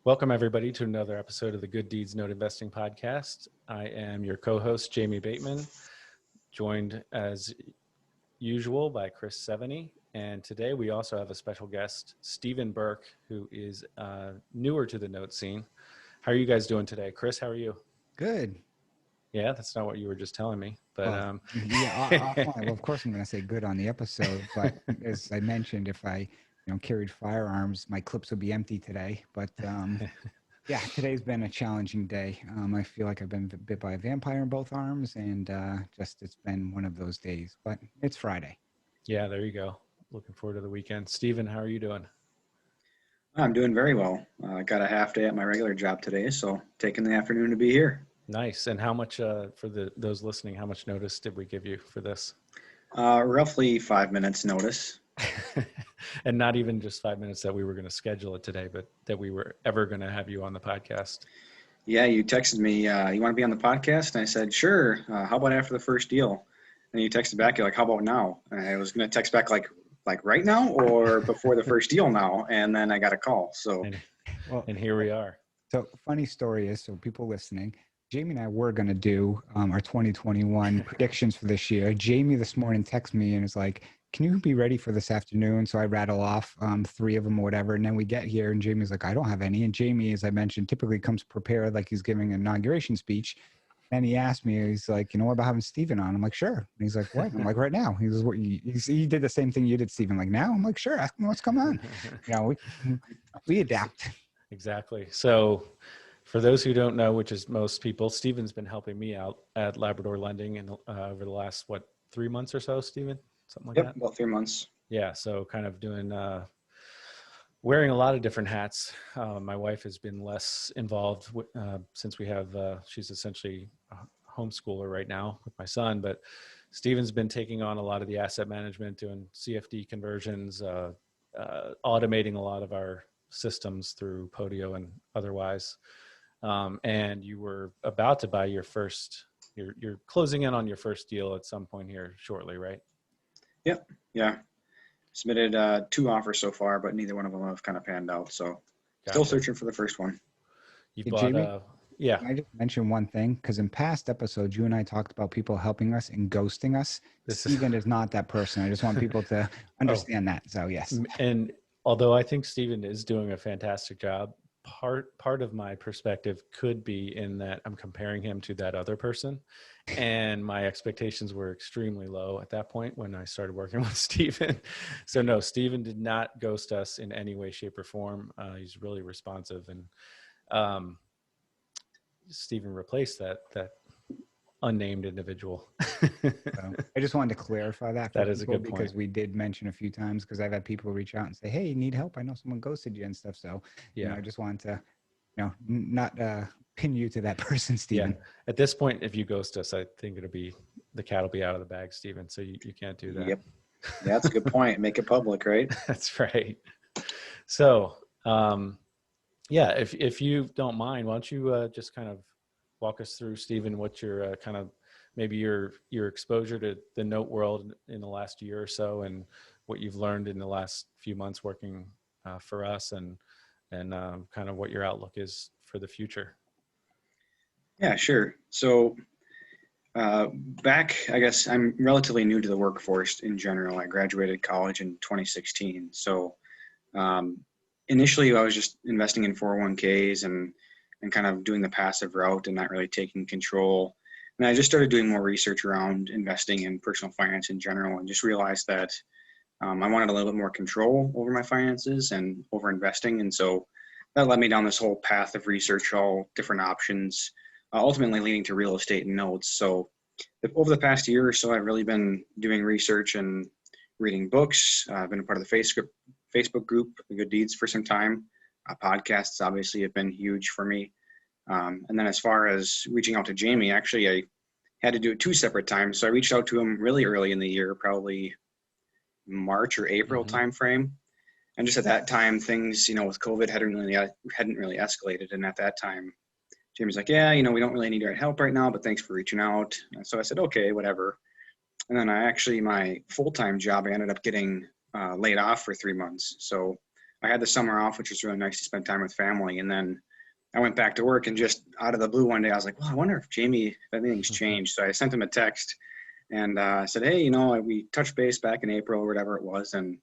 Welcome, everybody, to another episode of the Good Deeds Note Investing Podcast. I am your co-host, Jamie Bateman, joined as usual by Chris Seveney. And today we also have a special guest, Steven Burke, who is newer to the note scene. How are you guys doing today? Chris, how are you? Good. Yeah, that's not what you were just telling me. But offline. Well, of course I'm going to say good on the episode, but as I mentioned, if I carried firearms, my clips would be empty today. But yeah, today's been a challenging day. I feel like I've been bit by a vampire in both arms, and it's been one of those days. But it's Friday. Yeah, there you go. Looking forward to the weekend. Steven, how are you doing? I'm doing very well. I got a half day at my regular job today, so taking the afternoon to be here. Nice. And how much, for those listening, how much notice did we give you for this? Roughly 5 minutes notice. And not even just 5 minutes that we were going to schedule it today, but that we were ever going to have you on the podcast. Yeah, you texted me, you want to be on the podcast? And I said, sure. How about after the first deal? And you texted back, you're like, how about now? And I was going to text back like right now or before the first deal now. And then I got a call. So, and here we are. So funny story is, so people listening, Jamie and I were going to do our 2021 predictions for this year. Jamie this morning texted me and was like, can you be ready for this afternoon? So I rattle off 3 of them or whatever. And then we get here and Jamie's like, I don't have any. And Jamie, as I mentioned, typically comes prepared like he's giving an inauguration speech. And he asked me, he's like, what about having Steven on? I'm like, sure. And he's like, what? I'm like, right now. He goes, what? He did the same thing you did, Steven. Like, now? I'm like, sure. Ask me what's going on. We adapt. Exactly. So for those who don't know, which is most people, Steven's been helping me out at Labrador Lending and over the last, 3 months or so, Steven? Something like that? Yep, about 3 months. Yeah, so kind of doing, wearing a lot of different hats. My wife has been less involved since we have, she's essentially a homeschooler right now with my son, but Steven's been taking on a lot of the asset management, doing CFD conversions, automating a lot of our systems through Podio and otherwise. And you were about to buy your first, you're closing in on your first deal at some point here shortly, right? Yep. Yeah. Submitted 2 offers so far, but neither one of them have kind of panned out. So Still searching for the first one. You bought, yeah. Can I just mention one thing? Because in past episodes, you and I talked about people helping us and ghosting us. Steven is not that person. I just want people to understand that. So yes. And although I think Steven is doing a fantastic job, part of my perspective could be in that I'm comparing him to that other person. And my expectations were extremely low at that point when I started working with Steven. So no, Steven did not ghost us in any way, shape, or form. He's really responsive. And Steven replaced that unnamed individual. So I just wanted to clarify that. That is a good point. Because we did mention a few times, because I've had people reach out and say, hey, you need help? I know someone ghosted you and stuff. So yeah, I just wanted to, not pin you to that person, Steven. Yeah. At this point, if you ghost us, I think the cat will be out of the bag, Steven. So you can't do that. Yep. Yeah, that's a good point. Make it public, right? That's right. So, yeah, if you don't mind, why don't you just kind of walk us through, Steven, what your kind of maybe your exposure to the note world in the last year or so, and what you've learned in the last few months working for us, and kind of what your outlook is for the future. Yeah, sure. So back, I guess I'm relatively new to the workforce in general. I graduated college in 2016. So initially I was just investing in 401ks and kind of doing the passive route and not really taking control. And I just started doing more research around investing in personal finance in general, and just realized that I wanted a little bit more control over my finances and over investing. And so that led me down this whole path of research, all different options, ultimately leading to real estate and notes. So over the past year or so, I've really been doing research and reading books. I've been a part of the Facebook group, The Good Deeds, for some time. Podcasts obviously have been huge for me. And then as far as reaching out to Jamie, actually I had to do it 2 separate times. So I reached out to him really early in the year, probably March or April timeframe. And just at that time, things, with COVID hadn't really escalated. And at that time, Jamie's like, yeah, we don't really need your help right now, but thanks for reaching out. And so I said, okay, whatever. And then my full-time job, I ended up getting laid off for 3 months. So I had the summer off, which was really nice to spend time with family. And then I went back to work, and just out of the blue one day, I was like, well, I wonder if Jamie, if anything's changed. So I sent him a text, and I said, hey, we touched base back in April or whatever it was. And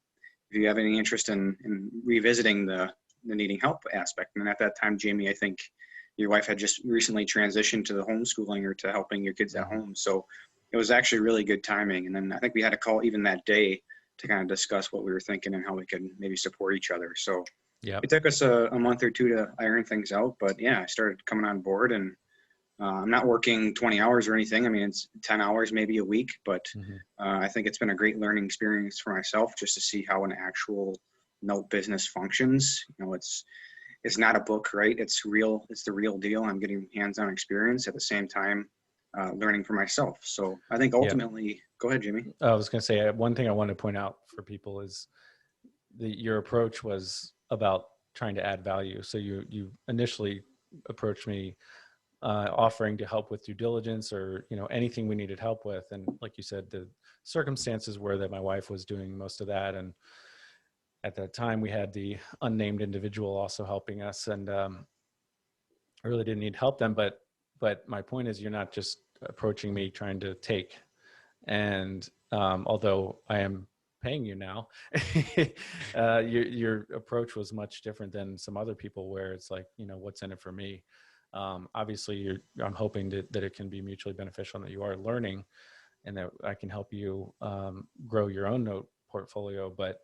if you have any interest in revisiting the needing help aspect. And at that time, Jamie, I think your wife had just recently transitioned to the homeschooling or to helping your kids at home. So it was actually really good timing. And then I think we had a call even that day to kind of discuss what we were thinking and how we could maybe support each other. So it took us a month or two to iron things out, but yeah, I started coming on board, and I'm not working 20 hours or anything. I mean, it's 10 hours, maybe a week, but I think it's been a great learning experience for myself just to see how an actual note business functions. It's not a book, right? It's real. It's the real deal. I'm getting hands-on experience at the same time, learning for myself. So I think ultimately, go ahead, Jimmy. I was going to say, one thing I want to point out for people is your approach was about trying to add value. So you initially approached me offering to help with due diligence or anything we needed help with, and like you said, the circumstances were that my wife was doing most of that, and at that time we had the unnamed individual also helping us, and I really didn't need help then. But my point is, you're not just approaching me trying to take, and although I am paying you now, your approach was much different than some other people where it's like, what's in it for me? Obviously I'm hoping that it can be mutually beneficial and that you are learning and that I can help you grow your own note portfolio. But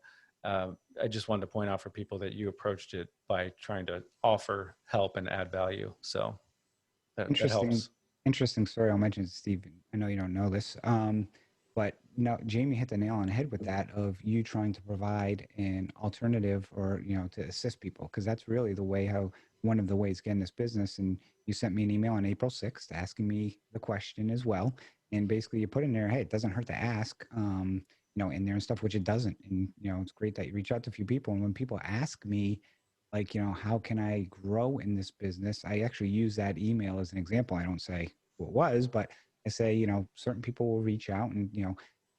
I just wanted to point out for people that you approached it by trying to offer help and add value. So that helps. Interesting story. I'll mention to Steve. I know you don't know this, but no, Jamie hit the nail on the head with that of you trying to provide an alternative or, to assist people. Because that's really the way one of the ways to get in this business. And you sent me an email on April 6th asking me the question as well. And basically you put in there, hey, it doesn't hurt to ask, in there and stuff, which it doesn't. And, it's great that you reach out to a few people. And when people ask me, like, how can I grow in this business? I actually use that email as an example. I don't say who it was, but I say, certain people will reach out and,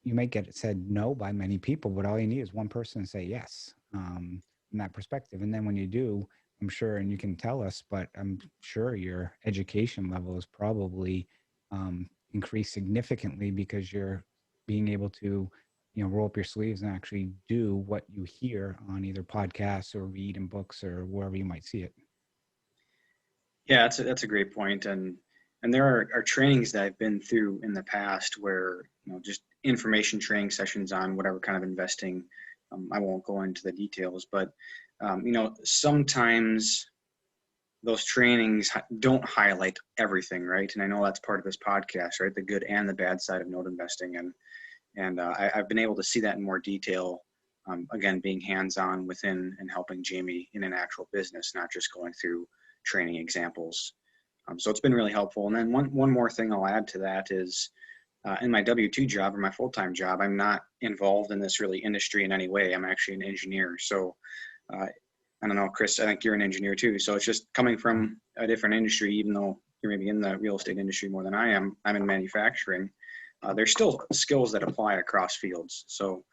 you might get it said no by many people, but all you need is one person to say yes from that perspective. And then when you do, I'm sure, and you can tell us, but I'm sure your education level is probably increased significantly because you're being able to, roll up your sleeves and actually do what you hear on either podcasts or read in books or wherever you might see it. Yeah, that's a great point. And there are trainings that I've been through in the past where, just information training sessions on whatever kind of investing. I won't go into the details, but, sometimes those trainings don't highlight everything, right? And I know that's part of this podcast, right? The good and the bad side of note investing. And I've been able to see that in more detail, again, being hands-on within and helping Jamie in an actual business, not just going through training examples. So it's been really helpful. And then one more thing I'll add to that is in my W-2 job or my full-time job, I'm not involved in this really industry in any way. I'm actually an engineer. So I don't know, Chris, I think you're an engineer too. So it's just coming from a different industry, even though you're maybe in the real estate industry more than I am. I'm in manufacturing. There's still skills that apply across fields. So,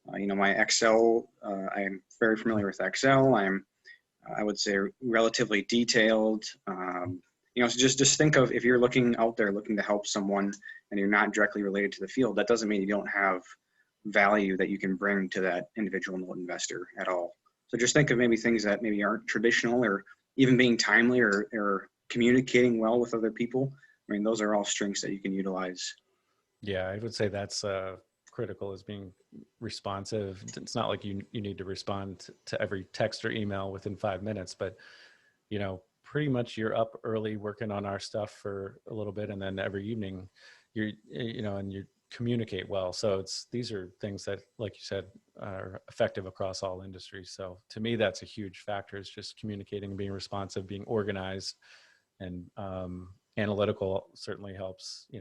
my Excel, I'm very familiar with Excel. I would say relatively detailed. So just think of if you're looking out there looking to help someone and you're not directly related to the field, that doesn't mean you don't have value that you can bring to that individual note investor at all. So just think of maybe things that maybe aren't traditional or even being timely or communicating well with other people. I mean, those are all strengths that you can utilize. Yeah, I would say that's critical, is being responsive. It's not like you need to respond to every text or email within 5 minutes, but, pretty much you're up early working on our stuff for a little bit. And then every evening and you communicate well. So these are things that, like you said, are effective across all industries. So to me, that's a huge factor, is just communicating, being responsive, being organized, and analytical certainly helps, in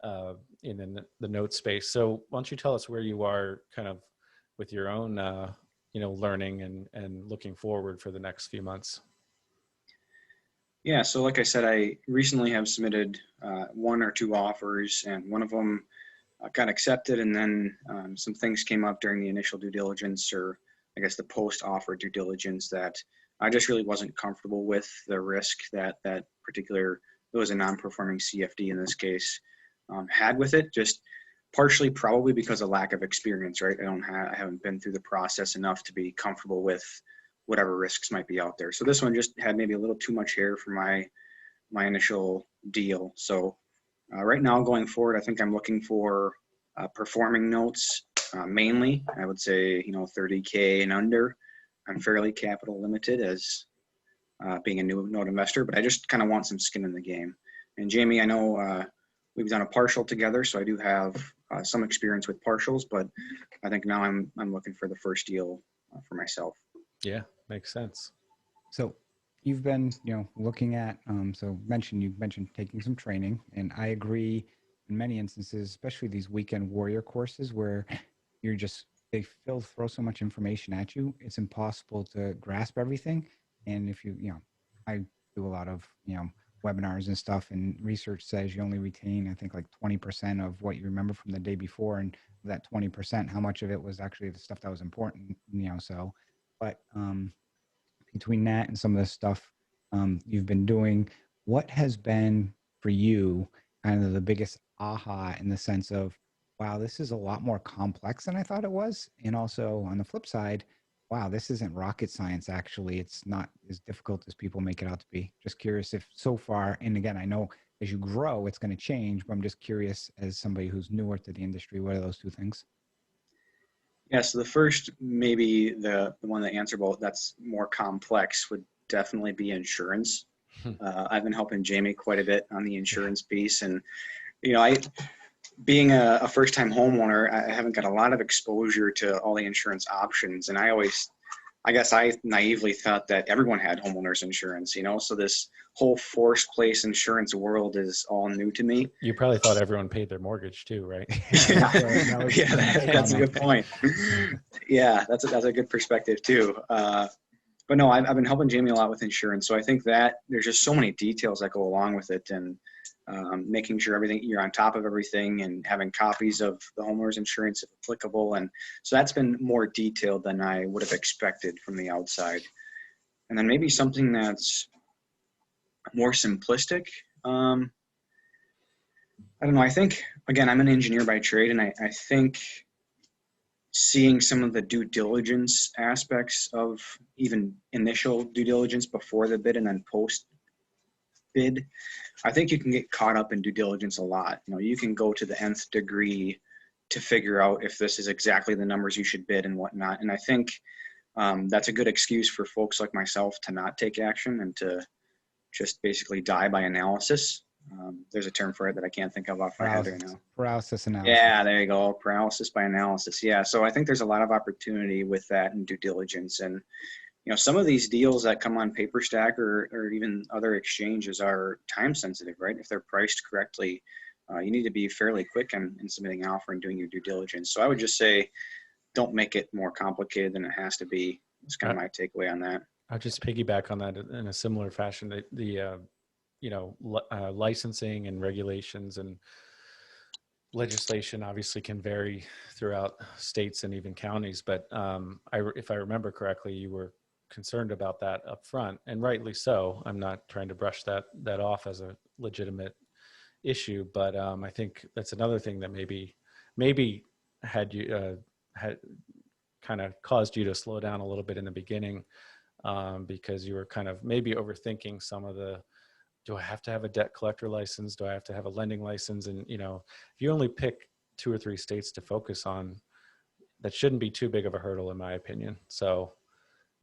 the note space. So why don't you tell us where you are kind of with your own, learning and looking forward for the next few months? Yeah, so like I said, I recently have submitted 1 or 2 offers, and one of them got accepted, and then some things came up during the initial due diligence or I guess, the post-offer due diligence that I just really wasn't comfortable with the risk that particular, it was a non-performing CFD in this case, had with it. Just partially probably because of lack of experience, right? I haven't been through the process enough to be comfortable with whatever risks might be out there. So this one just had maybe a little too much hair for my initial deal. So right now going forward, I think I'm looking for performing notes mainly. I would say, 30K and under. I'm fairly capital limited as being a new note investor, but I just kind of want some skin in the game. And Jamie, I know we've done a partial together, so I do have some experience with partials, but I think now I'm looking for the first deal for myself. Yeah, makes sense. So you've been, looking at, you mentioned taking some training, and I agree in many instances, especially these weekend warrior courses where they throw so much information at you. It's impossible to grasp everything. And if I do a lot of, webinars and stuff, and research says you only retain, I think, like 20% of what you remember from the day before. And that 20%, how much of it was actually the stuff that was important, but between that and some of the stuff you've been doing, what has been for you kind of the biggest aha in the sense of, wow, this is a lot more complex than I thought it was? And also on the flip side, wow, this isn't rocket science. Actually, it's not as difficult as people make it out to be. Just curious if so far, and again, I know as you grow, it's going to change, but I'm just curious as somebody who's newer to the industry, what are those two things? Yeah, so the first, maybe the one that answerable that's more complex would definitely be insurance. I've been helping Jamie quite a bit on the insurance piece, and being a first-time homeowner, I haven't got a lot of exposure to all the insurance options, and I guess I naively thought that everyone had homeowners insurance, so this whole forced place insurance world is all new to me. You probably thought everyone paid their mortgage too, right? That's a good point. Yeah, that's a good perspective too. But no, I've been helping Jamie a lot with insurance, so I think that there's just so many details that go along with it, and making sure you're on top of everything, and having copies of the homeowner's insurance if applicable. And so that's been more detailed than I would have expected from the outside. And then maybe something that's more simplistic. I don't know. I think, again, I'm an engineer by trade, and I think seeing some of the due diligence aspects of even initial due diligence before the bid and then post bid, I think you can get caught up in due diligence a lot. You can go to the nth degree to figure out if this is exactly the numbers you should bid and whatnot. And I think that's a good excuse for folks like myself to not take action and to just basically die by analysis. There's a term for it that I can't think of off my head right now. Paralysis analysis. Yeah, there you go. Paralysis by analysis. Yeah. So I think there's a lot of opportunity with that in due diligence. And some of these deals that come on PaperStack or even other exchanges are time sensitive, right? If they're priced correctly, you need to be fairly quick in submitting an offer and doing your due diligence. So I would just say, don't make it more complicated than it has to be. It's kind of my takeaway on that. I'll just piggyback on that in a similar fashion. The licensing and regulations and legislation obviously can vary throughout states and even counties. But if I remember correctly, you were concerned about that up front, and rightly so. I'm not trying to brush that off as a legitimate issue, but I think that's another thing that maybe had kind of caused you to slow down a little bit in the beginning, because you were kind of maybe overthinking some of the, do I have to have a debt collector license? Do I have to have a lending license? And if you only pick 2 or 3 states to focus on, that shouldn't be too big of a hurdle, in my opinion. So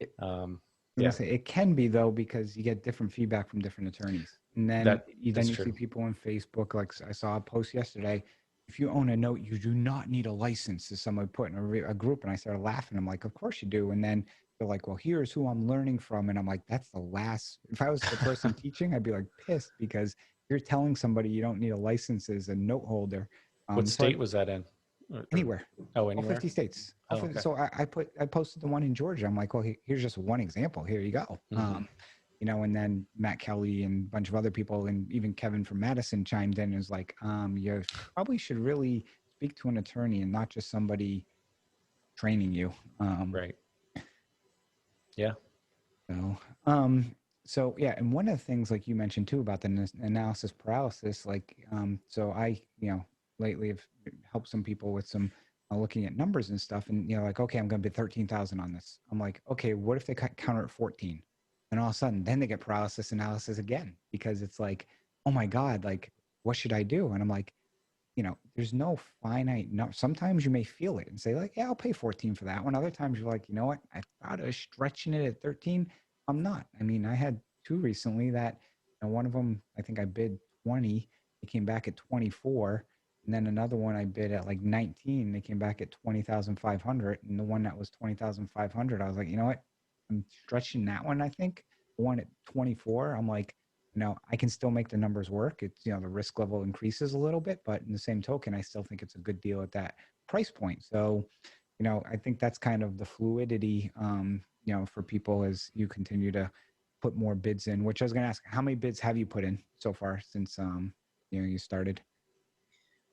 it can be, though, because you get different feedback from different attorneys, and then you see people on Facebook. Like I saw a post yesterday, if you own a note, you do not need a license, as someone put in a group, and I started laughing. I'm like, of course you do. And then they're like, well, here's who I'm learning from, and I'm like, that's the last. If I was the person teaching, I'd be like pissed, because you're telling somebody you don't need a license as a note holder. What state was that in? Anywhere. Oh, anywhere. All 50 states. Okay. So I posted the one in Georgia. I'm like, well, here's just one example. Here you go. Mm-hmm. And then Matt Kelly and a bunch of other people, and even Kevin from Madison chimed in and was like, you probably should really speak to an attorney and not just somebody training you. Right. Yeah. So, so yeah, and one of the things like you mentioned too about the analysis paralysis, like, so I, lately have helped some people with some looking at numbers and stuff, and like, okay, I'm going to bid 13,000 on this. I'm like, okay, what if they counter at 14? And all of a sudden, then they get paralysis analysis again because it's like, oh my God, like, what should I do? And I'm like, there's no finite no. Sometimes you may feel it and say like, yeah, I'll pay 14 for that one. Other times you're like, you know what? I thought I was stretching it at 13. I'm not. I mean, I had two recently that, one of them, I think I bid 20. It came back at 24. And then another one I bid at like 19. They came back at 20,500. And the one that was 20,500, I was like, you know what? I'm stretching that one, I think. The one at 24, I'm like, I can still make the numbers work. It's, the risk level increases a little bit, but in the same token, I still think it's a good deal at that price point. So, I think that's kind of the fluidity, for people as you continue to put more bids in, which I was going to ask, how many bids have you put in so far since, you started?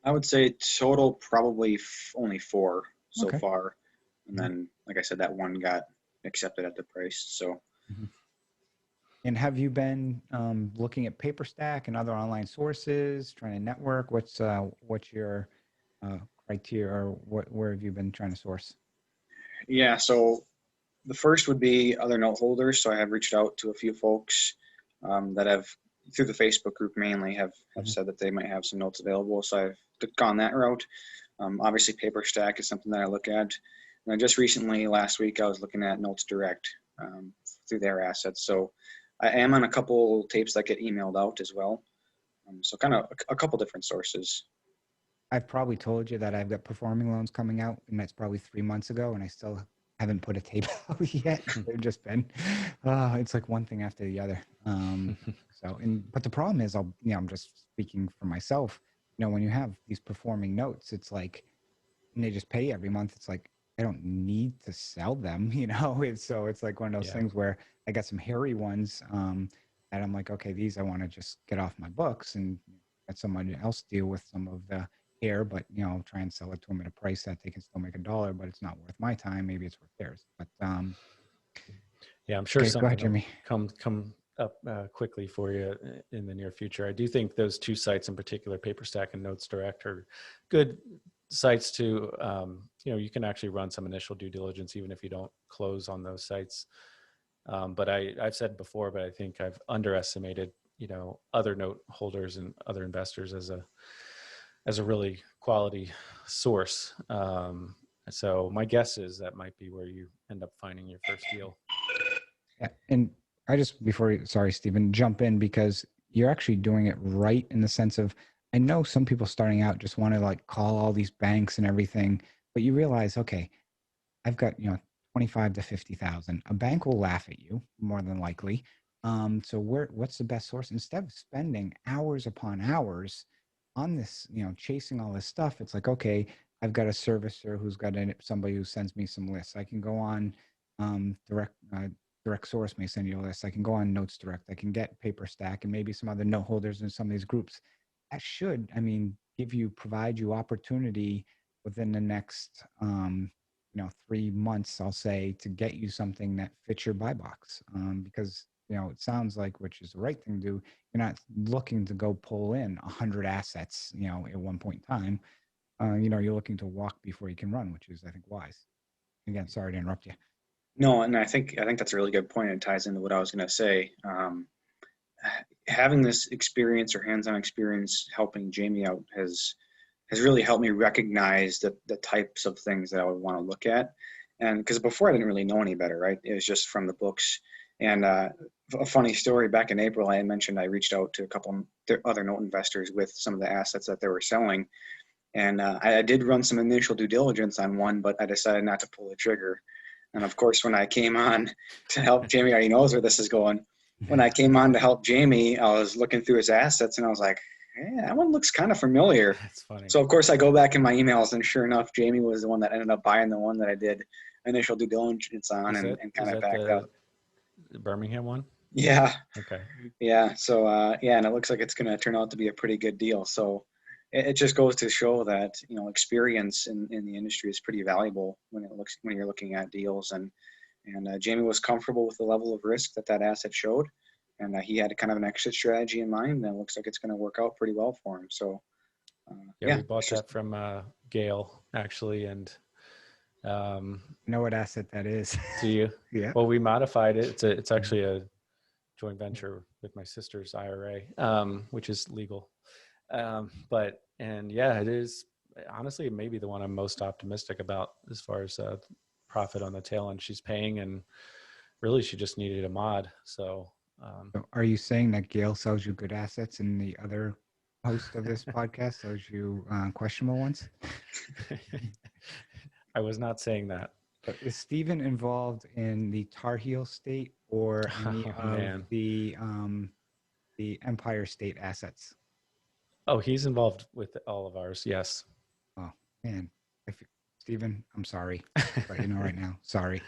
I would say total probably only 4 so Okay. far. And then, like I said, that one got accepted at the price. So, And have you been looking at PaperStack and other online sources, trying to network? What's your criteria, or where have you been trying to source? yeah, so the first would be other note holders. So I have reached out to a few folks that have, through the Facebook group mainly, have said that they might have some notes available. So I've gone that route. Obviously, PaperStack is something that I look at. And just recently, last week, I was looking at Notes Direct through their assets. So I am on a couple tapes that get emailed out as well. So kind of a couple different sources. I've probably told you that I've got performing loans coming out, and that's probably 3 months ago, and I still haven't put a tape out yet. They've just been, it's like one thing after the other. But the problem is, I'm just speaking for myself. When you have these performing notes, it's like, and they just pay every month. It's like, I don't need to sell them, it's like one of those things where I got some hairy ones that I'm like, okay, these I want to just get off my books and let someone else deal with some of the hair, but try and sell it to them at a price that they can still make $1, but it's not worth my time. Maybe it's worth theirs. But yeah, I'm sure okay, go ahead, something will Jimmy. come up quickly for you in the near future. I do think those two sites in particular, PaperStack and Notes Direct, are good sites to, you can actually run some initial due diligence even if you don't close on those sites. But I've said before, but I think I've underestimated, other note holders and other investors as a really quality source. So my guess is that might be where you end up finding your first deal. Yeah, and I just, sorry, Steven, jump in because you're actually doing it right in the sense of, I know some people starting out just want to like call all these banks and everything, but you realize, okay, I've got, 25 to 50,000. A bank will laugh at you more than likely. So what's the best source? Instead of spending hours upon hours on this, chasing all this stuff, it's like, okay, I've got a servicer who's got somebody who sends me some lists. I can go on direct source may send you a list. I can go on Notes Direct. I can get PaperStack and maybe some other note holders in some of these groups. That should, provide you opportunity within the next, 3 months, I'll say, to get you something that fits your buy box. Because, it sounds like, which is the right thing to do, you're not looking to go pull in 100 assets, at one point in time. You're looking to walk before you can run, which is, I think, wise. Again, sorry to interrupt you. No, and I think that's a really good point. It ties into what I was going to say. Having this experience or hands-on experience helping Jamie out has really helped me recognize the types of things that I would want to look at. And because before I didn't really know any better, right? It was just from the books. And a funny story, back in April, I mentioned I reached out to a couple other note investors with some of the assets that they were selling. And I did run some initial due diligence on one, but I decided not to pull the trigger. And of course, when I came on to help Jamie, already knows where this is going. When I came on to help Jamie, I was looking through his assets and I was like, hey, that one looks kind of familiar. That's funny. So of course I go back in my emails and sure enough, Jamie was the one that ended up buying the one that I did initial due diligence on and kind of backed out. The Birmingham one? Yeah. Okay. Yeah. So, and it looks like it's going to turn out to be a pretty good deal. So it just goes to show that, experience in the industry is pretty valuable when you're looking at deals. And And Jamie was comfortable with the level of risk that that asset showed. And he had kind of an exit strategy in mind. And it looks like it's going to work out pretty well for him. So, Yeah, we bought that from Gail, actually. And know what asset that is? do you? Yeah. Well, we modified it. It's actually a joint venture with my sister's IRA, which is legal. Yeah, it is honestly maybe the one I'm most optimistic about as far as profit on the tail end. She's paying, and really she just needed a mod. So, So are you saying that Gail sells you good assets and the other host of this podcast sells you questionable ones? I was not saying that. But is Steven involved in the Tar Heel State or any of the Empire State assets? Oh, he's involved with all of ours. Yes. Oh man, Steven, I'm sorry, but you know right now, sorry.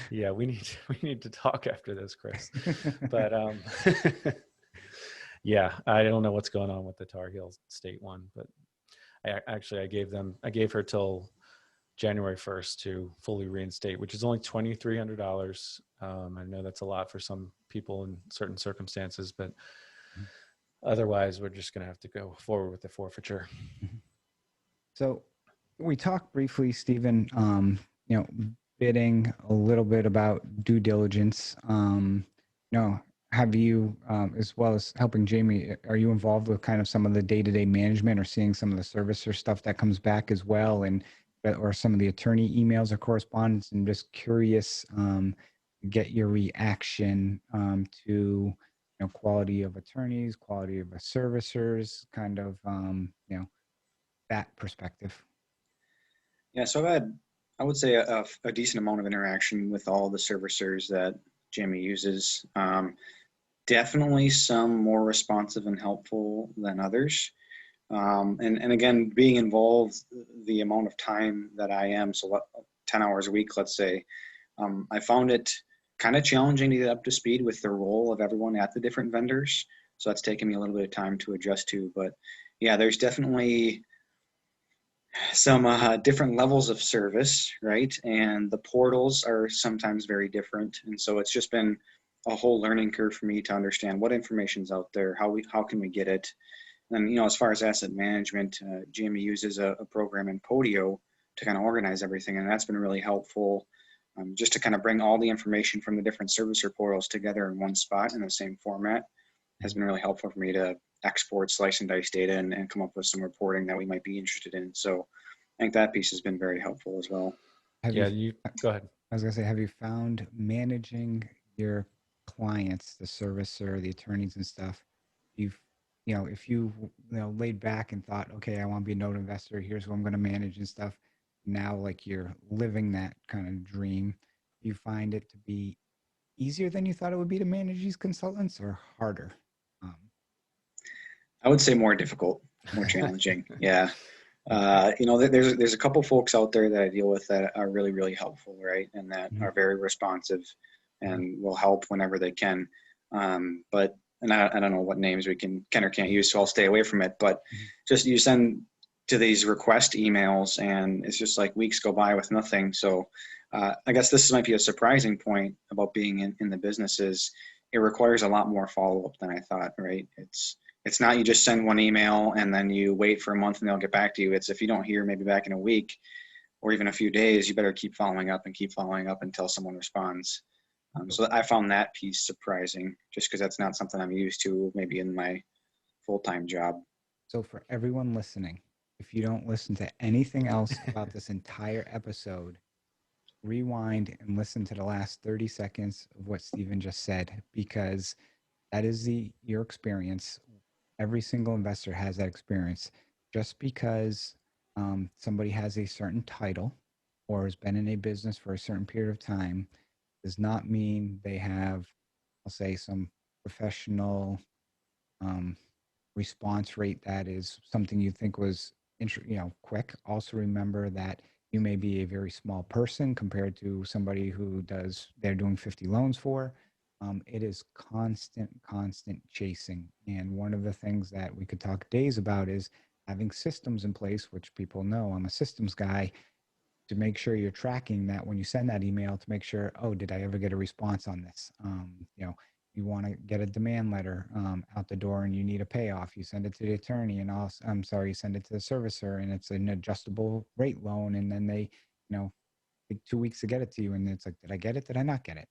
Yeah, we need to talk after this, Chris. But yeah, I don't know what's going on with the Tar Heel State one, but I gave her till January 1st to fully reinstate, which is only $2,300. I know that's a lot for some people in certain circumstances, but otherwise we're just going to have to go forward with the forfeiture. So we talked briefly, Steven, bidding, a little bit about due diligence. Have you, as well as helping Jamie, are you involved with kind of some of the day-to-day management or seeing some of the servicer stuff that comes back as well, and or some of the attorney emails or correspondence? And just curious, get your reaction to quality of attorneys, quality of servicers, kind of that perspective. Yeah, so I've had, I would say, a decent amount of interaction with all the servicers that Jamie uses. Definitely some more responsive and helpful than others. And again, being involved, the amount of time that I am, so 10 hours a week, let's say, I found it kind of challenging to get up to speed with the role of everyone at the different vendors. So that's taken me a little bit of time to adjust to. But yeah, there's definitely some different levels of service, right? And the portals are sometimes very different. And so it's just been a whole learning curve for me to understand what information's out there, how can we get it. And, as far as asset management, Jamie uses a program in Podio to kind of organize everything. And that's been really helpful, just to kind of bring all the information from the different servicer portals together in one spot in the same format has been really helpful for me to export slice and dice data and come up with some reporting that we might be interested in. So I think that piece has been very helpful as well. You go ahead. I was going to say, have you found managing your clients, the servicer, the attorneys and stuff, if you laid back and thought, okay, I want to be a note investor, here's who I'm going to manage and stuff, now like you're living that kind of dream, you find it to be easier than you thought it would be to manage these consultants, or harder? I would say more difficult, more challenging. Yeah. There's a couple folks out there that I deal with that are really, really helpful, right? And that are very responsive and will help whenever they can. But I don't know what names we can or can't use, so I'll stay away from it. But just you send to these request emails, and it's just like weeks go by with nothing. So I guess this might be a surprising point about being in the business is it requires a lot more follow-up than I thought, right? It's not you just send one email and then you wait for a month and they'll get back to you. It's if you don't hear maybe back in a week or even a few days, you better keep following up until someone responds. So I found that piece surprising, just because that's not something I'm used to maybe in my full-time job. So for everyone listening, if you don't listen to anything else about this entire episode, rewind and listen to the last 30 seconds of what Steven just said, because that is your experience. Every single investor has that experience. Just because somebody has a certain title or has been in a business for a certain period of time does not mean they have, I'll say, some professional response rate that is something you think was quick. Also remember that you may be a very small person compared to somebody who they're doing 50 loans for. It is constant chasing. And one of the things that we could talk days about is having systems in place, which people know I'm a systems guy. to make sure you're tracking that when you send that email, to make sure, oh, did I ever get a response on this? You want to get a demand letter out the door and you need a payoff, you send it to the attorney, and also, you send it to the servicer, and it's an adjustable rate loan, and then they, take 2 weeks to get it to you, and it's like, did I get it? Did I not get it?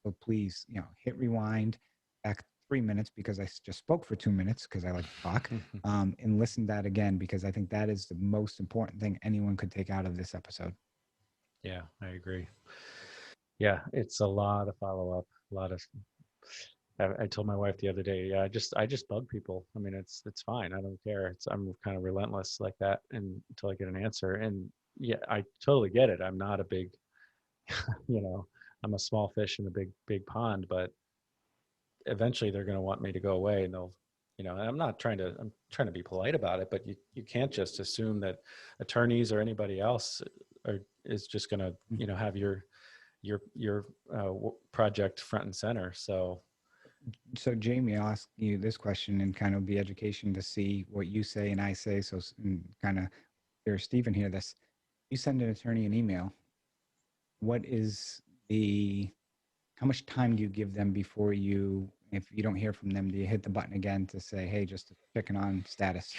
So please, hit rewind back 3 minutes, because I just spoke for 2 minutes because I like to talk, and listen to that again, because I think that is the most important thing anyone could take out of this episode. Yeah, I agree. Yeah, it's a lot of follow up, a lot of. I told my wife the other day, yeah, I just bug people. I mean, it's fine. I don't care. I'm kind of relentless like that, and until I get an answer. And yeah, I totally get it. I'm not a big, I'm a small fish in a big pond, but eventually they're going to want me to go away, and they'll, and I'm trying to be polite about it, but you can't just assume that attorneys or anybody else is just going to, have your project front and center. So Jamie, I'll ask you this question and kind of be education to see what you say and I say. So kind of hear Steven hear this. You send an attorney an email. What is how much time do you give them before if you don't hear from them, do you hit the button again to say, hey, just checking on status?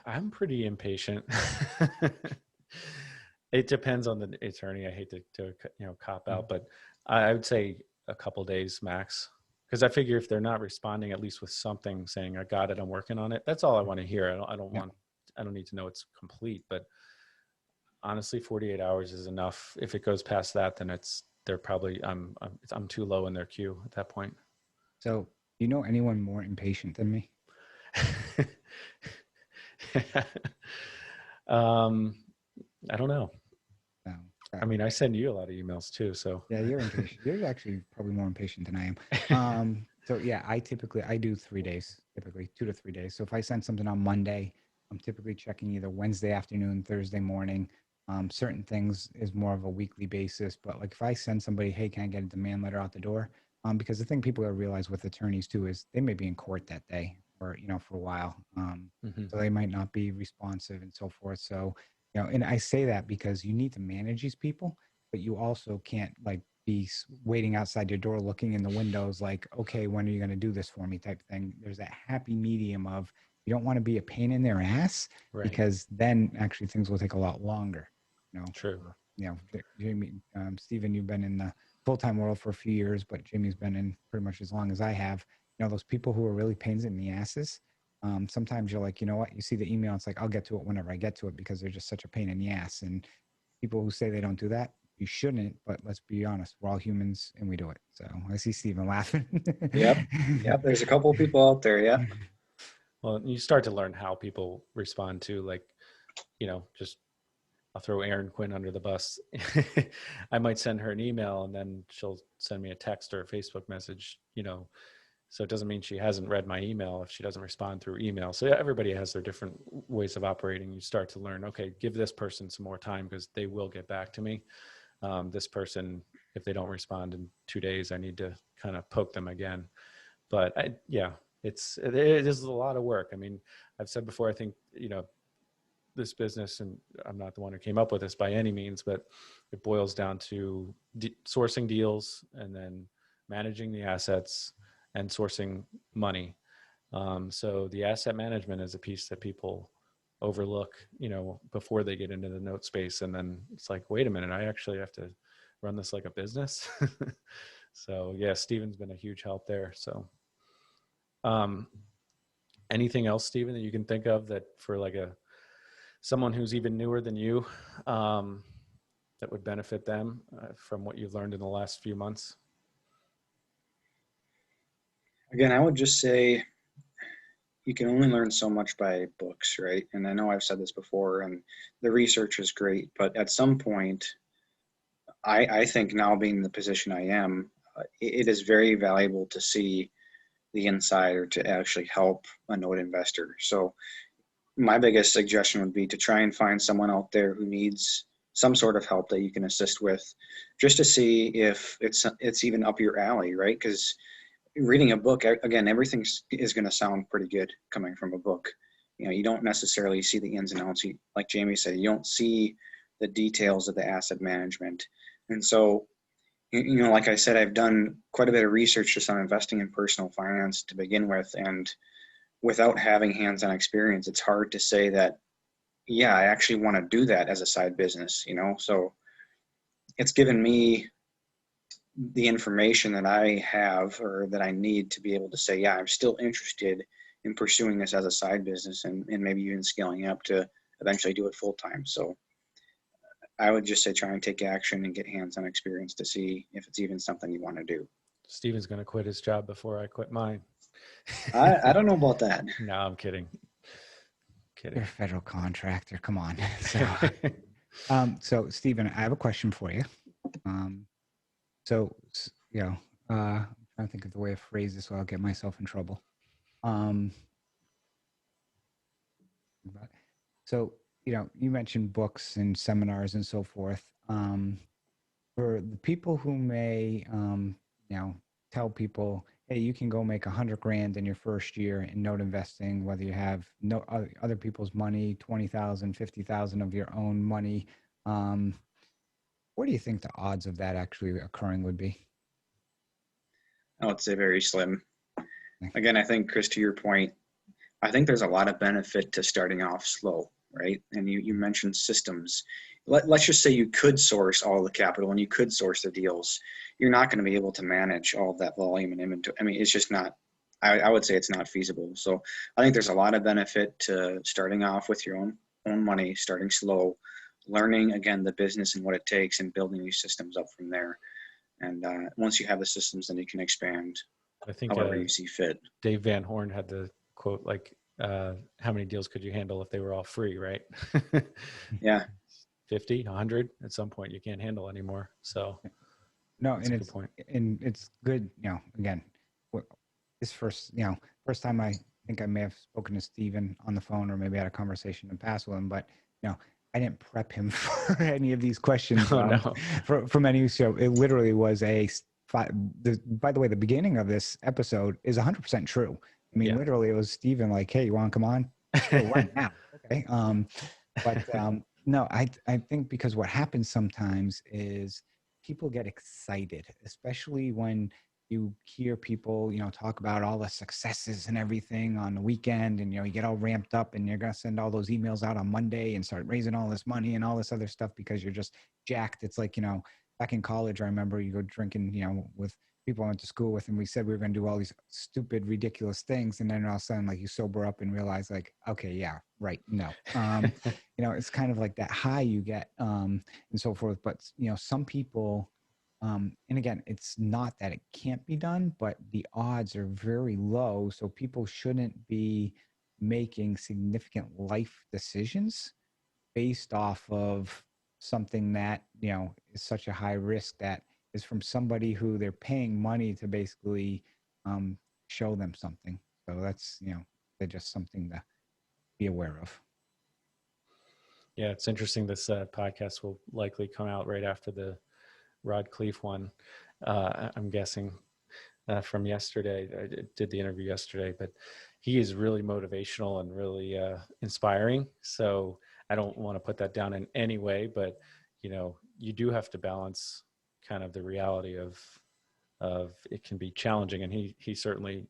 I'm pretty impatient. It depends on the attorney. I hate to cop out, but I would say a couple days max. Because I figure if they're not responding at least with something saying, I got it, I'm working on it, that's all I want to hear. I don't need to know it's complete, but honestly, 48 hours is enough. If it goes past that, then they're probably, I'm too low in their queue at that point. So, do you know anyone more impatient than me? I don't know. No. I mean, I send you a lot of emails too, so. Yeah, you're impatient. You're actually probably more impatient than I am. So yeah, I do 3 days, typically 2 to 3 days. So if I send something on Monday, I'm typically checking either Wednesday afternoon, Thursday morning. Certain things is more of a weekly basis, but like if I send somebody, hey, can I get a demand letter out the door? Because the thing people gotta realize with attorneys too is they may be in court that day or, for a while. So they might not be responsive and so forth. So, and I say that because you need to manage these people, but you also can't like be waiting outside your door, looking in the windows like, okay, when are you going to do this for me type thing. There's that happy medium of you don't want to be a pain in their ass, right? Because then actually things will take a lot longer. True. Jamie, Steven, you've been in the full-time world for a few years, but Jamie's been in pretty much as long as I have. Those people who are really pains in the asses, sometimes you're like, you know what, you see the email, it's like, I'll get to it whenever I get to it, because they're just such a pain in the ass. And people who say they don't do that, you shouldn't, but let's be honest, we're all humans and we do it. So I see Steven laughing. Yep. There's a couple of people out there. Yeah. Well, you start to learn how people respond to, like, just I'll throw Erin Quinn under the bus. I might send her an email and then she'll send me a text or a Facebook message, so it doesn't mean she hasn't read my email if she doesn't respond through email. So everybody has their different ways of operating. You start to learn, okay, give this person some more time because they will get back to me. This person, if they don't respond in 2 days, I need to kind of poke them again. But it is a lot of work. I mean, I've said before, I think, this business, and I'm not the one who came up with this by any means, but it boils down to sourcing deals and then managing the assets and sourcing money. So the asset management is a piece that people overlook, before they get into the note space. And then it's like, wait a minute, I actually have to run this like a business. So yeah, Steven's been a huge help there. So anything else, Steven, that you can think of that for like someone who's even newer than you, that would benefit them from what you've learned in the last few months? Again, I would just say you can only learn so much by books, right? And I know I've said this before, and the research is great, but at some point, I think now being in the position I am, it is very valuable to see the inside or to actually help a note investor. So my biggest suggestion would be to try and find someone out there who needs some sort of help that you can assist with, just to see if it's even up your alley, right? Because reading a book, again, everything is going to sound pretty good coming from a book. You don't necessarily see the ins and outs. Like Jamie said, you don't see the details of the asset management. And so, like I said, I've done quite a bit of research just on investing in personal finance to begin with. And without having hands-on experience, it's hard to say that, yeah, I actually want to do that as a side business, So it's given me the information that I have or that I need to be able to say, yeah, I'm still interested in pursuing this as a side business and maybe even scaling up to eventually do it full time. So I would just say try and take action and get hands-on experience to see if it's even something you want to do. Steven's going to quit his job before I quit mine. I don't know about that. No, I'm kidding. You're a federal contractor. Come on. So Steven, I have a question for you. I'm trying to think of the way to phrase this so I'll get myself in trouble. So, you mentioned books and seminars and so forth. For the people who may, tell people, hey, you can go make $100,000 in your first year in note investing, whether you have no other people's money, 20,000, 50,000 of your own money. What do you think the odds of that actually occurring would be? I would say very slim. Again, I think, Chris, to your point, I think there's a lot of benefit to starting off slow, right? And you mentioned systems. Let's just say you could source all the capital and you could source the deals. You're not going to be able to manage all of that volume and inventory. I mean, it's just not, I would say it's not feasible. So I think there's a lot of benefit to starting off with your own money, starting slow, learning, again, the business and what it takes and building these systems up from there. And once you have the systems, then you can expand I think however you see fit. Dave Van Horn had the quote, like, how many deals could you handle if they were all free, right? Yeah. 50, 100 at some point you can't handle anymore. So no, that's and a good point. And it's good, again, this first time I think I may have spoken to Steven on the phone or maybe had a conversation in past with him, but I didn't prep him for any of these questions from any show. It literally was by the way, the beginning of this episode is 100% true. I mean, literally it was Steven like, hey, you want to come on? Sure, right now. Okay. No, I think because what happens sometimes is people get excited, especially when you hear people, talk about all the successes and everything on the weekend, and you get all ramped up and you're going to send all those emails out on Monday and start raising all this money and all this other stuff because you're just jacked. It's like, back in college, I remember you go drinking, with people I went to school with, and we said we were going to do all these stupid, ridiculous things. And then all of a sudden, like, you sober up and realize, like, okay, yeah, right. No, it's kind of like that high you get, and so forth. But, some people, and again, it's not that it can't be done, but the odds are very low. So people shouldn't be making significant life decisions based off of something that, is such a high risk that is from somebody who they're paying money to basically show them something. So that's, they're just something to be aware of. Yeah, it's interesting. This podcast will likely come out right after the Rod Cleef one. I'm guessing from yesterday. I did the interview yesterday, but he is really motivational and really inspiring. So I don't want to put that down in any way, but you do have to balance kind of the reality of it can be challenging, and he certainly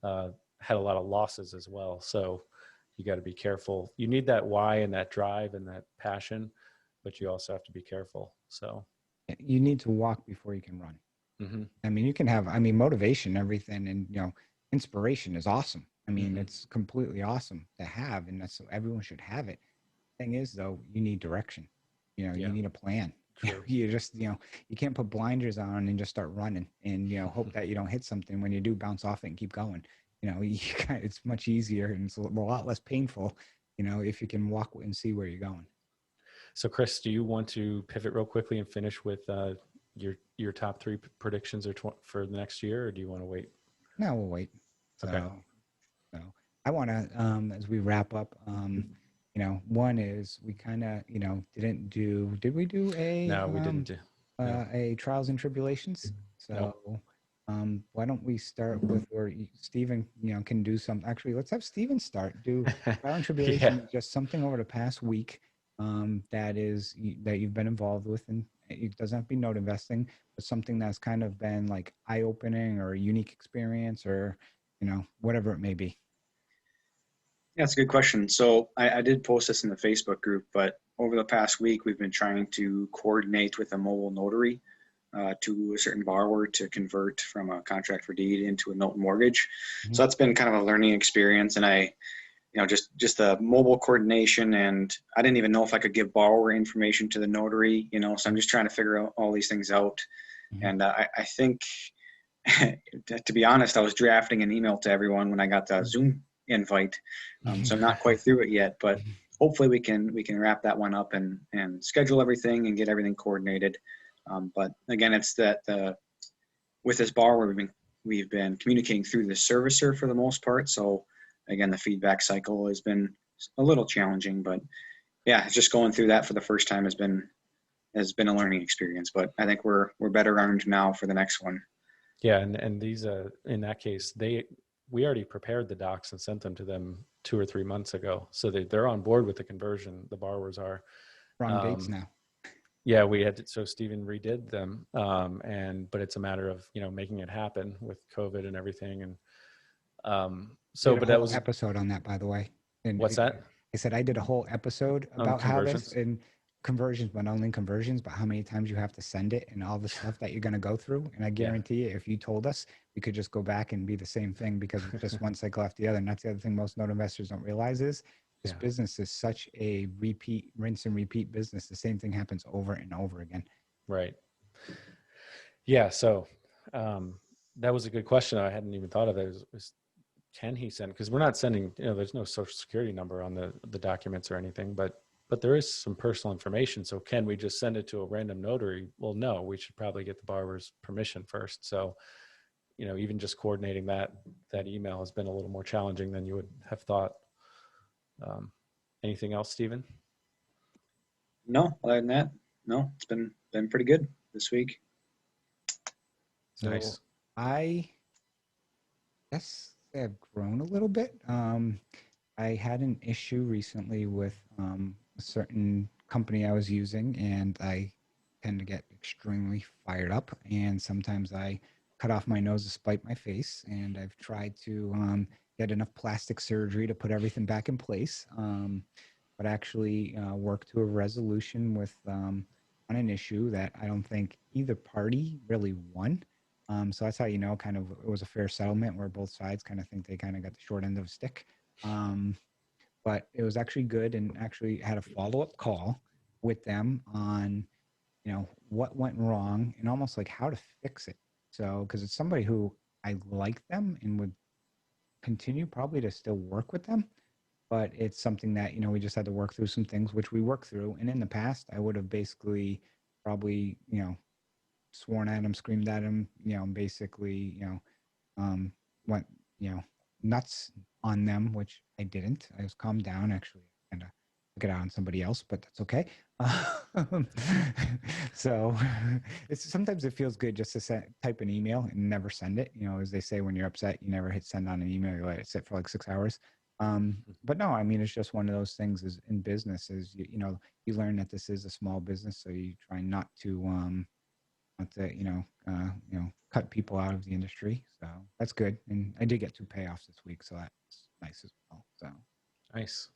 had a lot of losses as well. So you got to be careful. You need that why and that drive and that passion, but you also have to be careful. So you need to walk before you can run. Mm-hmm. I mean, you can have, motivation, everything, and, inspiration is awesome. I mean, it's completely awesome to have, and that's, everyone should have it. Thing is, though, you need direction. You need a plan. You just, you can't put blinders on and just start running and, hope that you don't hit something. When you do, bounce off it and keep going. It's much easier and it's a lot less painful, if you can walk and see where you're going. So, Chris, do you want to pivot real quickly and finish with your top 3 predictions for the next year, or do you want to wait? No, we'll wait. Okay. So I want to, as we wrap up, one is we kind of, did we do a, no, we didn't do a trials and tribulations? So, why don't we start with where Steven, can do some, actually, let's have Steven do trial and tribulation, just something over the past week. that you've been involved with, and it doesn't have to be note investing, but something that's kind of been like eye-opening or a unique experience, or whatever it may be. Yeah, that's a good question. So I did post this in the Facebook group, but over the past week, we've been trying to coordinate with a mobile notary to a certain borrower to convert from a contract for deed into a note and mortgage. Mm-hmm. So that's been kind of a learning experience, and just the mobile coordination, and I didn't even know if I could give borrower information to the notary, so I'm just trying to figure out all these things out. Mm-hmm. And I think, to be honest, I was drafting an email to everyone when I got the Zoom invite. So I'm not quite through it yet, but hopefully we can wrap that one up and schedule everything and get everything coordinated. But again, it's that with this borrower, we've been communicating through the servicer for the most part. So again, the feedback cycle has been a little challenging, but yeah, just going through that for the first time has been a learning experience. But I think we're better armed now for the next one. Yeah, and these in that case, we already prepared the docs and sent them to them 2 or 3 months ago, so they're on board with the conversion. The borrowers are. Wrong dates now. Yeah, we had to, so Steven redid them, but it's a matter of making it happen with COVID and everything, and but that was episode on that, by the way. And what's that? I said I did a whole episode about how this and conversions, but not only conversions, but how many times you have to send it and all the stuff that you're going to go through. And I guarantee you, if you told us, we could just go back and be the same thing, because it's just one cycle after the other. And that's the other thing most note investors don't realize is this business is such a rinse and repeat business. The same thing happens over and over again. Right. Yeah. So that was a good question. I hadn't even thought of it. Can he send? Because we're not sending, there's no social security number on the documents or anything, but there is some personal information. So can we just send it to a random notary? Well, no, we should probably get the borrower's permission first. So, even just coordinating that email has been a little more challenging than you would have thought. Anything else, Steven? No, other than that, no, it's been pretty good this week. So nice. I guess I've grown a little bit. I had an issue recently with a certain company I was using, and I tend to get extremely fired up, and sometimes I cut off my nose to spite my face, and I've tried to get enough plastic surgery to put everything back in place, but actually work to a resolution with on an issue that I don't think either party really won. So that's how kind of it was a fair settlement where both sides kind of think they kind of got the short end of the stick. But it was actually good, and actually had a follow-up call with them on, what went wrong and almost like how to fix it. So, because it's somebody who I like them and would continue probably to still work with them, but it's something that, we just had to work through some things, which we worked through. And in the past, I would have basically probably, sworn at him, screamed at him, basically, went, nuts on them, which I didn't. I was calmed down, actually, kind of took it out on somebody else, but that's okay. So sometimes it feels good just to type an email and never send it. As they say, when you're upset, you never hit send on an email. You let it sit for like 6 hours. But no, I mean, it's just one of those things is in business is, you learn that this is a small business. So you try not to cut people out of the industry. So that's good. And I did get 2 payoffs this week, so that's nice as well. So Nice.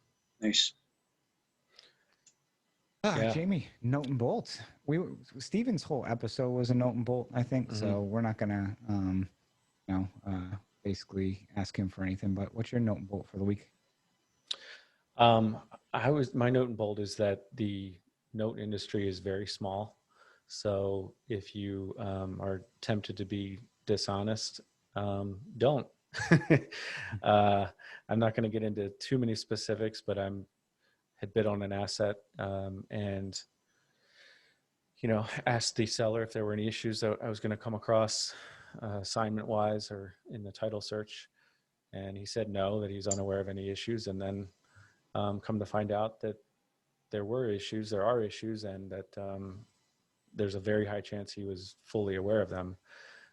Yeah. Jamie, note and bolt. Steven's whole episode was a note and bolt, I think. Mm-hmm. So we're not gonna basically ask him for anything. But what's your note and bolt for the week? My note and bolt is that the note industry is very small. So if you are tempted to be dishonest, don't. I'm not going to get into too many specifics, but had bid on an asset and asked the seller if there were any issues that I was going to come across assignment wise or in the title search, and he said no, that he's unaware of any issues. And then come to find out that there are issues, and that there's a very high chance he was fully aware of them.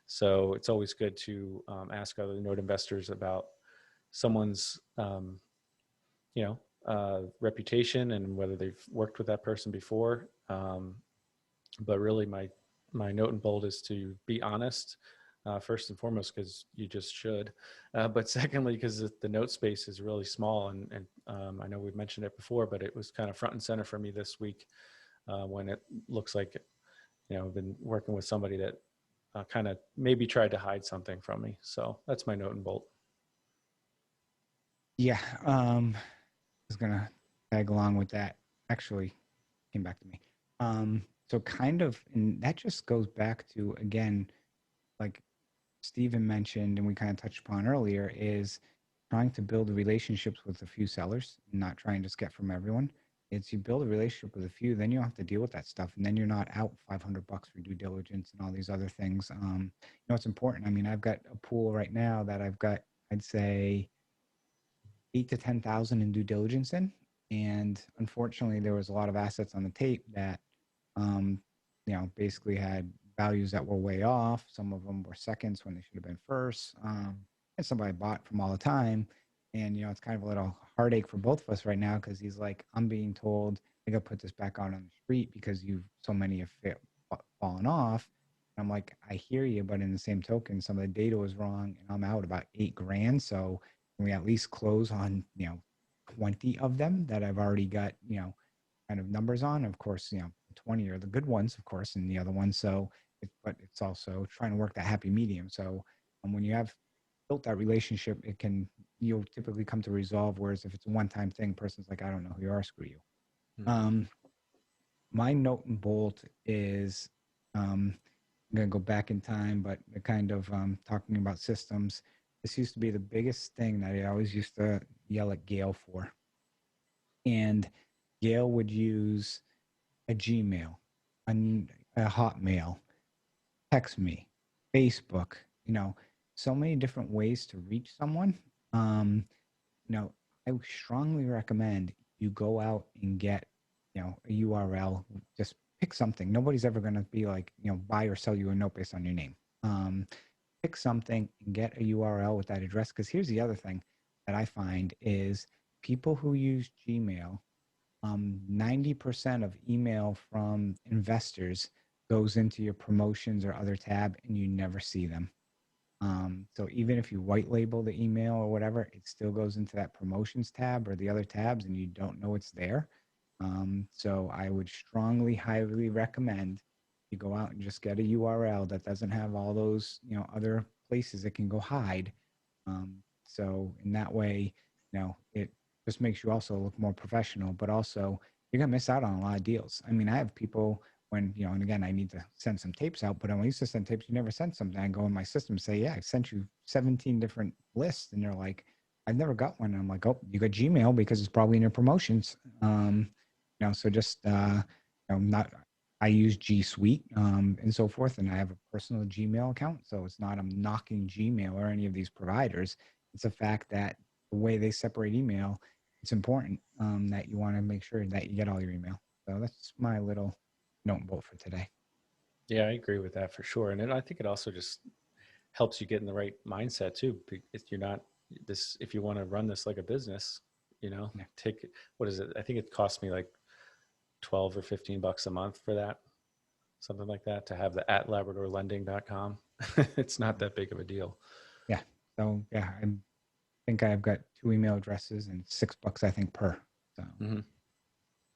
So it's always good to ask other note investors about someone's reputation and whether they've worked with that person before. But really my note and bold is to be honest, first and foremost, because you just should. But secondly, because the note space is really small. And I know we've mentioned it before, but it was kind of front and center for me this week when it looks like, I've been working with somebody that kind of maybe tried to hide something from me. So that's my note and bolt. Yeah. I was going to tag along with that. Actually, came back to me. So kind of, and that just goes back to, again, like Steven mentioned, and we kind of touched upon earlier, is trying to build relationships with a few sellers, not trying to just get from everyone. It's you build a relationship with a few, then you don't have to deal with that stuff, and then you're not out $500 for due diligence and all these other things. It's important. I mean, I've got a pool right now that I've got, I'd say, 8 to 10,000 in due diligence in, and unfortunately, there was a lot of assets on the tape that, basically had values that were way off. Some of them were seconds when they should have been first. And somebody bought from all the time. And, it's kind of a little heartache for both of us right now because he's like, I'm being told I got to put this back out on the street because so many have fallen off. And I'm like, I hear you, but in the same token, some of the data was wrong and I'm out about $8,000. So can we at least close on, 20 of them that I've already got, kind of numbers on? Of course, 20 are the good ones, of course, and the other ones. So, but it's also trying to work that happy medium. So when you have built that relationship, you'll typically come to resolve. Whereas if it's a one-time thing, person's like, I don't know who you are, screw you. Mm-hmm. My note and bolt is, I'm going to go back in time, but kind of talking about systems. This used to be the biggest thing that I always used to yell at Gail for. And Gail would use a Gmail, a Hotmail, text me, Facebook, so many different ways to reach someone. I would strongly recommend you go out and get, a URL, just pick something. Nobody's ever going to be like, buy or sell you a note based on your name. Pick something and get a URL with that address. Because here's the other thing that I find is people who use Gmail, 90% of email from investors goes into your promotions or other tab and you never see them. So even if you white label the email or whatever, it still goes into that promotions tab or the other tabs and you don't know it's there. So I would strongly, highly recommend you go out and just get a URL that doesn't have all those, other places it can go hide. So in that way, it just makes you also look more professional, but also you're going to miss out on a lot of deals. I mean, I have people when, and again, I need to send some tapes out, but when I used to send tapes, you never sent something. I go in my system and say, yeah, I sent you 17 different lists. And they're like, I've never got one. And I'm like, oh, you got Gmail because it's probably in your promotions. So just, I use G Suite and so forth. And I have a personal Gmail account. So it's not, I'm knocking Gmail or any of these providers. It's a fact that the way they separate email, it's important that you want to make sure that you get all your email. So that's my little note and bolt for today. Yeah, I agree with that for sure. And I think it also just helps you get in the right mindset too. If you're not if you want to run this like a business, take, what is it? I think it cost me like 12 or $15 a month for that. Something like that, to have the @labradorlending.com. It's not that big of a deal. Yeah. So yeah, I think I've got 2 email addresses and $6, I think, per. So,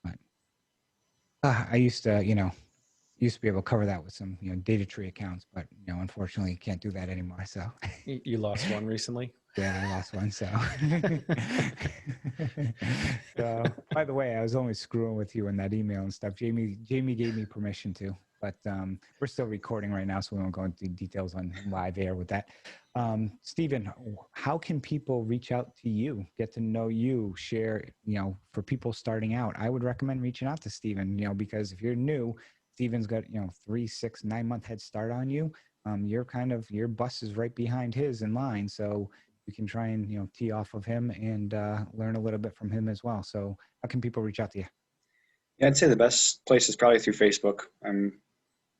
but I used to, be able to cover that with some, data tree accounts, but unfortunately, you can't do that anymore. So you lost one recently. Yeah, I lost one. So, so by the way, I was only screwing with you in that email and stuff. Jamie gave me permission to, but we're still recording right now, so we won't go into details on live air with that. Steven, how can people reach out to you, get to know you, share, for people starting out? I would recommend reaching out to Steven, because if you're new, Steven's got, 3, 6, 9 month head start on you. Your bus is right behind his in line. So you can try and, tee off of him and learn a little bit from him as well. So how can people reach out to you? Yeah, I'd say the best place is probably through Facebook. I'm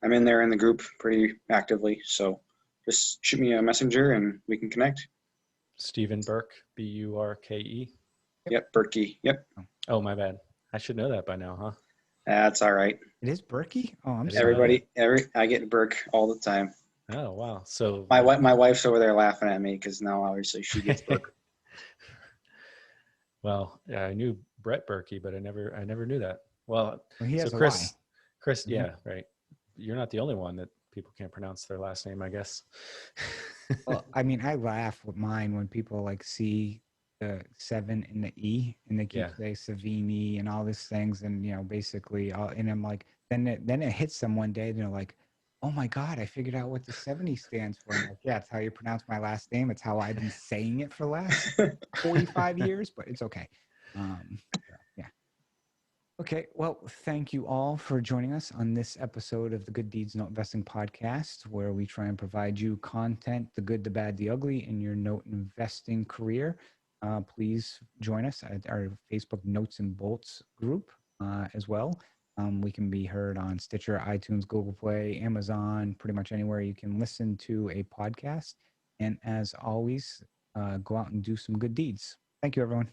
in there in the group pretty actively. So just shoot me a messenger and we can connect. Steven Burke, Burke. Yep, Berkey. Yep, Oh, my bad. I should know that by now, huh? that's all right. It is Berkey? Oh, I'm It is sorry. I get Burke all the time. Oh, wow. So My wife's over there laughing at me because now obviously she gets Burke. well, yeah, I knew Brett Berkey, but I never knew that. Well, Well, he so has a Y. Chris, Mhm. yeah, right. You're not the only one that people can't pronounce their last name, I guess. Well, I mean, I laugh with mine when people like see the 7 and the E and they keep Yeah. saying Seveney and all these things. And, basically, and I'm like, then it hits them one day and they're like, oh my God, I figured out what the 70 stands for. I'm like, yeah, it's how you pronounce my last name. It's how I've been saying it for the last 45 years, but it's okay. Yeah. Okay, well, thank you all for joining us on this episode of the Good Deeds Note Investing podcast, where we try and provide you content, the good, the bad, the ugly, in your note investing career. Please join us at our Facebook Notes and Bolts group as well. We can be heard on Stitcher, iTunes, Google Play, Amazon, pretty much anywhere you can listen to a podcast. And as always, go out and do some good deeds. Thank you, everyone.